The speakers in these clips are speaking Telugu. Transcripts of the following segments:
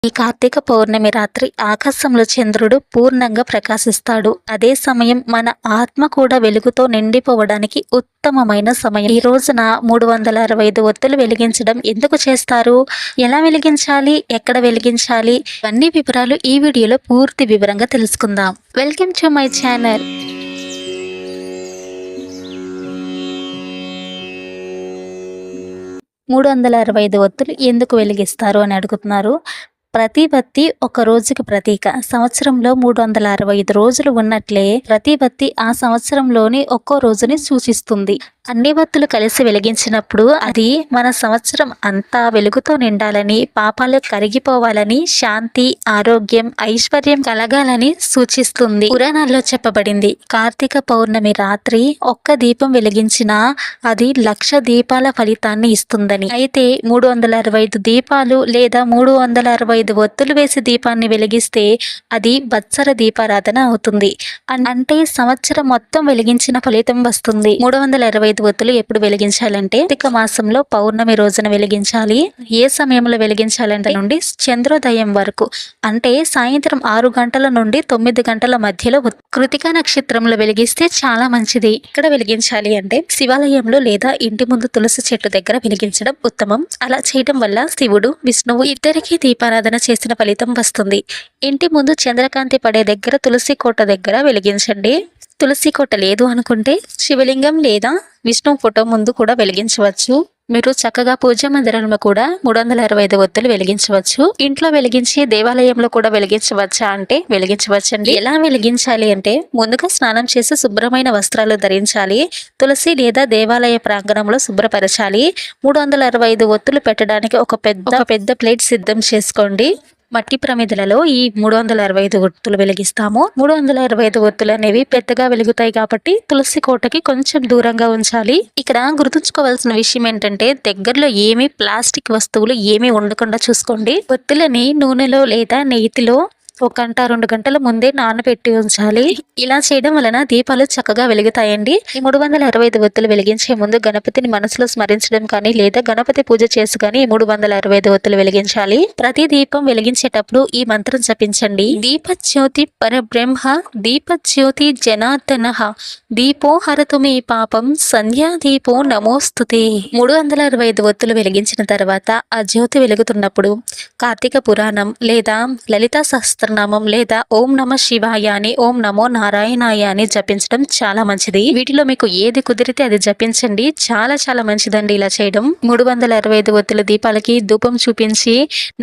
ఈ కార్తీక పౌర్ణమి రాత్రి ఆకాశంలో చంద్రుడు పూర్ణంగా ప్రకాశిస్తాడు. అదే సమయం మన ఆత్మ కూడా వెలుగుతో నిండిపోవడానికి ఉత్తమమైన సమయం. ఈ రోజున 365 ఒత్తులు వెలిగించడం ఎందుకు చేస్తారు, ఎలా వెలిగించాలి, ఎక్కడ వెలిగించాలి, అన్ని వివరాలు ఈ వీడియోలో పూర్తి వివరంగా తెలుసుకుందాం. Welcome to my channel. 365 ఒత్తులు ఎందుకు వెలిగిస్తారు అని అడుగుతున్నారు. ప్రతి బత్తి ఒక రోజుకి ప్రతీక. సంవత్సరంలో 365 రోజులు ఉన్నట్లే ప్రతి బత్తి ఆ సంవత్సరంలోని ఒక్కో రోజుని సూచిస్తుంది. అన్ని బత్తులు కలిసి వెలిగించినప్పుడు అది మన సంవత్సరం అంతా వెలుగుతో నిండాలని, పాపాలు కరిగిపోవాలని, శాంతి, ఆరోగ్యం, ఐశ్వర్యం కలగాలని సూచిస్తుంది. పురాణాల్లో చెప్పబడింది, కార్తీక పౌర్ణమి రాత్రి ఒక్క దీపం వెలిగించినా అది 1,00,000 దీపాల ఫలితాన్ని ఇస్తుందని. అయితే 365 దీపాలు లేదా 365 ఒత్తులు వేసి దీపాన్ని వెలిగిస్తే అది వత్సర దీపారాధన అవుతుంది. అంటే సంవత్సరం మొత్తం వెలిగించిన ఫలితం వస్తుంది. 365 ఒత్తులు ఎప్పుడు వెలిగించాలంటే కార్తీక మాసంలో పౌర్ణమి రోజున వెలిగించాలి. ఏ సమయంలో వెలిగించాలంటే నుండి చంద్రోదయం వరకు, అంటే సాయంత్రం 6 గంటల నుండి 9 గంటల మధ్యలో. కృతికా నక్షత్రంలో వెలిగిస్తే చాలా మంచిది. ఇక్కడ వెలిగించాలి అంటే శివాలయంలో లేదా ఇంటి ముందు తులసి చెట్టు దగ్గర వెలిగించడం ఉత్తమం. అలా చేయడం వల్ల శివుడు, విష్ణువు ఇద్దరికీ దీపారాధన చేసిన ఫలితం వస్తుంది. ఇంటి ముందు చంద్రకాంతి పడే దగ్గర తులసి కోట దగ్గర వెలిగించండి. తులసి కోట లేదు అనుకుంటే శివలింగం లేదా విష్ణు ఫోటో ముందు కూడా వెలిగించవచ్చు. మీరు చక్కగా పూజా మందిరంలో కూడా 365 ఒత్తులు వెలిగించవచ్చు. ఇంట్లో వెలిగించి దేవాలయంలో కూడా వెలిగించవచ్చా అంటే వెలిగించవచ్చండి. ఎలా వెలిగించాలి అంటే ముందుగా స్నానం చేసి శుభ్రమైన వస్త్రాలు ధరించాలి. తులసి లేదా దేవాలయ ప్రాంగణంలో శుభ్రపరచాలి. 365 ఒత్తులు పెట్టడానికి ఒక పెద్ద ప్లేట్ సిద్ధం చేసుకోండి. మట్టి ప్రమిదలలో ఈ 365 ఒత్తులు వెలిగిస్తాము. 365 ఒత్తులు అనేవి పెద్దగా వెలుగుతాయి కాబట్టి తులసి కోటకి కొంచెం దూరంగా ఉంచాలి. ఇక్కడ గుర్తుంచుకోవాల్సిన విషయం ఏంటంటే దగ్గరలో ఏమీ ప్లాస్టిక్ వస్తువులు ఏమీ ఉండకుండా చూసుకోండి. ఒత్తులని నూనెలో లేదా నెయ్యిలో 1 గంట 2 గంటల ముందే నానబెట్టి ఉంచాలి. ఇలా చేయడం వలన దీపాలు చక్కగా వెలుగుతాయండి. ఈ 365 ఒత్తులు వెలిగించే ముందు గణపతిని మనసులో స్మరించడం కానీ లేదా గణపతి పూజ చేసి కానీ 365 ఒత్తులు వెలిగించాలి. ప్రతి దీపం వెలిగించేటప్పుడు ఈ మంత్రం జపించండి. దీపజ్యోతి పరబ్రహ్మ దీపజ్యోతి జనార్దన దీపో హరతుమి పాపం సంధ్యా దీపో నమోస్తుతే. 365 ఒత్తులు వెలిగించిన తర్వాత ఆ జ్యోతి వెలుగుతున్నప్పుడు కార్తీక పురాణం లేదా లలితా సహస్రనామం లేదా ఓం నమ శివాయ అని, ఓం నమో నారాయణాయ అని జపించడం చాలా మంచిది. వీటిలో మీకు ఏది కుదిరితే అది జపించండి. చాలా చాలా మంచిదండి ఇలా చేయడం. 365 ఒత్తుల దీపాలకి ధూపం చూపించి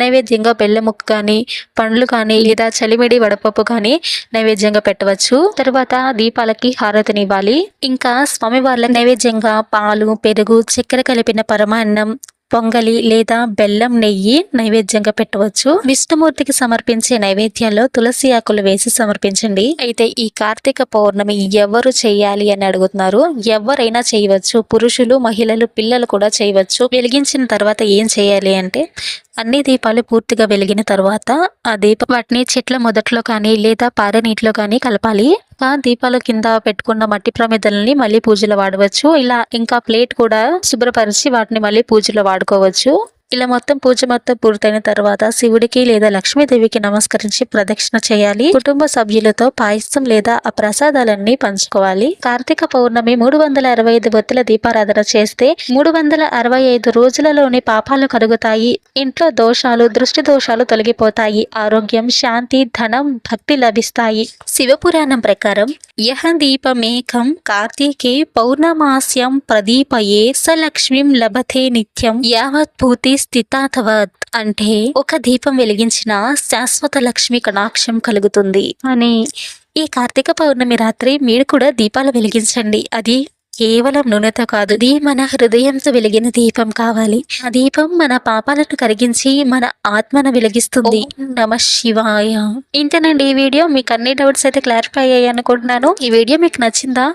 నైవేద్యంగా బెల్లం ముక్క కానీ, పండ్లు కానీ లేదా చలిమిడి వడపప్పు కానీ నైవేద్యంగా పెట్టవచ్చు. తర్వాత దీపాలకి హారతినివ్వాలి. ఇంకా స్వామివార్లకు నైవేద్యంగా పాలు, పెరుగు, చక్కెర కలిపిన పరమాన్నం, పొంగలి లేదా బెల్లం, నెయ్యి నైవేద్యంగా పెట్టవచ్చు. విష్ణుమూర్తికి సమర్పించే నైవేద్యంలో తులసి ఆకులు వేసి సమర్పించండి. అయితే ఈ కార్తీక పౌర్ణమి ఎవరు చేయాలి అని అడుగుతున్నారు. ఎవరైనా చేయవచ్చు. పురుషులు, మహిళలు, పిల్లలు కూడా చేయవచ్చు. వెలిగించిన తర్వాత ఏం చేయాలి అంటే అన్ని దీపాలు పూర్తిగా వెలిగిన తర్వాత ఆ వాటిని చెట్ల మొదట్లో కానీ లేదా పారే నీటిలో కానీ కలపాలి. దీపాల కింద పెట్టుకున్న మట్టి ప్రమిదల్ని మళ్ళీ పూజలో వాడవచ్చు. ఇలా ఇంకా ప్లేట్ కూడా శుభ్రపరిచి వాటిని మళ్ళీ పూజలో వాడుకోవచ్చు. ఇలా పూజ మొత్తం పూర్తయిన తర్వాత శివుడికి లేదా లక్ష్మీదేవికి నమస్కరించి ప్రదక్షిణ చేయాలి. కుటుంబ సభ్యులతో పాయసం లేదా ఆ ప్రసాదాలన్నీ పంచుకోవాలి. కార్తీక పౌర్ణమి 365 ఒత్తుల దీపారాధన చేస్తే 365 రోజులలోని పాపాలు కలుగుతాయి. ఇంట్లో దోషాలు, దృష్టి దోషాలు తొలగిపోతాయి. ఆరోగ్యం, శాంతి, ధనం, భక్తి లభిస్తాయి. శివపురాణం ప్రకారం యహ దీపమేకం కార్తీకే పౌర్ణమాస్యం ప్రదీపయే స లక్ష్మీం లభతే నిత్యం యావత్ భూతి స్థితాతవత్. అంటే ఒక దీపం వెలిగించిన శాశ్వత లక్ష్మి కటాక్షం కలుగుతుంది అని. ఈ కార్తీక పౌర్ణమి రాత్రి మీరు కూడా దీపాలు వెలిగించండి. అది కేవలం నూనెతో కాదు, ఇది మన హృదయంతో వెలిగిన దీపం కావాలి. ఆ దీపం మన పాపాలను కరిగించి మన ఆత్మను వెలిగిస్తుంది. నమ శివాయ. ఇంతేనండి ఈ వీడియో. మీకు అన్ని డౌట్స్ అయితే క్లారిఫై అయ్యాయి అనుకుంటున్నాను. ఈ వీడియో మీకు నచ్చిందా?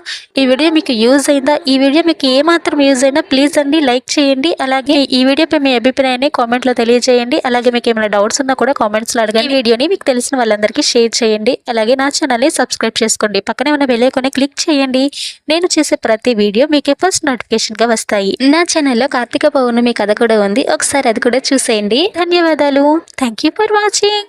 ఈ వీడియో మీకు యూజ్ అయిందా? ఈ వీడియో మీకు ఏమాత్రం యూజ్ అయినా ప్లీజ్ అండి లైక్ చేయండి. అలాగే ఈ వీడియోపై మీ అభిప్రాయాన్ని కామెంట్ లో తెలియజేయండి. అలాగే మీకు ఏమైనా డౌట్స్ ఉన్నా కూడా కామెంట్స్ లో అడగండి. ఈ వీడియోని మీకు తెలిసిన వాళ్ళందరికీ షేర్ చేయండి. అలాగే నా ఛానల్ ని సబ్స్క్రైబ్ చేసుకోండి. పక్కనే ఉన్న బెల్ ఐకాన్ ని క్లిక్ చేయండి. నేను చేసే ప్రతి వీడియో మీకే ఫస్ట్ నోటిఫికేషన్గా వస్తాయి. నా ఛానల్లో కార్తీక పౌర్ణమి కథ కూడా ఉంది, ఒకసారి అది కూడా చూసేయండి. ధన్యవాదాలు. Thank you for watching.